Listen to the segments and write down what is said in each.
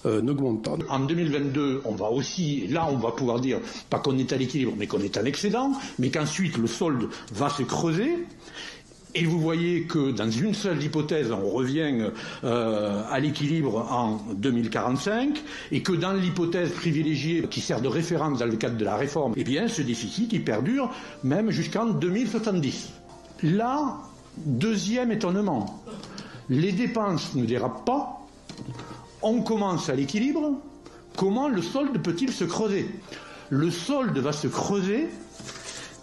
n'augmente pas. En 2022, on va pouvoir dire, pas qu'on est à l'équilibre, mais qu'on est à l'excédent, mais qu'ensuite le solde va se creuser. Et vous voyez que dans une seule hypothèse, on revient à l'équilibre en 2045, et que dans l'hypothèse privilégiée qui sert de référence dans le cadre de la réforme, eh bien, ce déficit, il perdure même jusqu'en 2070. Là, deuxième étonnement, les dépenses ne dérapent pas, on commence à l'équilibre, comment le solde peut-il se creuser? Le solde va se creuser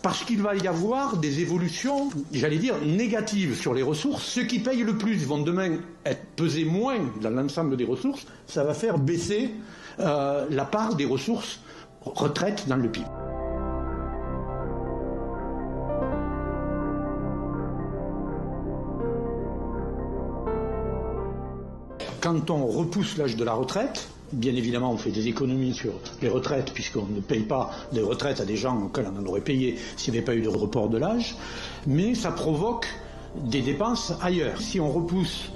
parce qu'il va y avoir des évolutions, j'allais dire, négatives sur les ressources. Ceux qui payent le plus vont demain peser moins dans l'ensemble des ressources. Ça va faire baisser la part des ressources retraite dans le PIB. Quand on repousse l'âge de la retraite, bien évidemment, on fait des économies sur les retraites, puisqu'on ne paye pas des retraites à des gens auxquels on en aurait payé s'il n'y avait pas eu de report de l'âge, mais ça provoque des dépenses ailleurs. Si on repousse,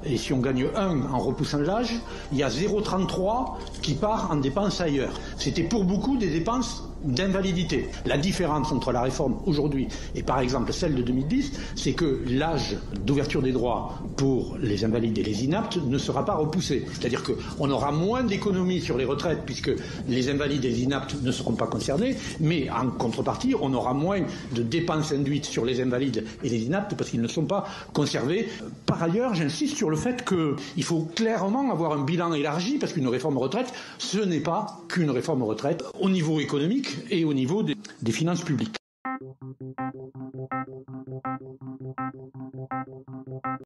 et si on gagne 1 en repoussant l'âge, il y a 0,33 qui part en dépenses ailleurs. C'était pour beaucoup des dépenses d'invalidité. La différence entre la réforme aujourd'hui et par exemple celle de 2010, c'est que l'âge d'ouverture des droits pour les invalides et les inaptes ne sera pas repoussé. C'est-à-dire qu'on aura moins d'économies sur les retraites puisque les invalides et les inaptes ne seront pas concernés, mais en contrepartie, on aura moins de dépenses induites sur les invalides et les inaptes parce qu'ils ne sont pas conservés. Par ailleurs, j'insiste sur le fait qu'il faut clairement avoir un bilan élargi parce qu'une réforme retraite, ce n'est pas qu'une réforme retraite au niveau économique et au niveau des finances publiques.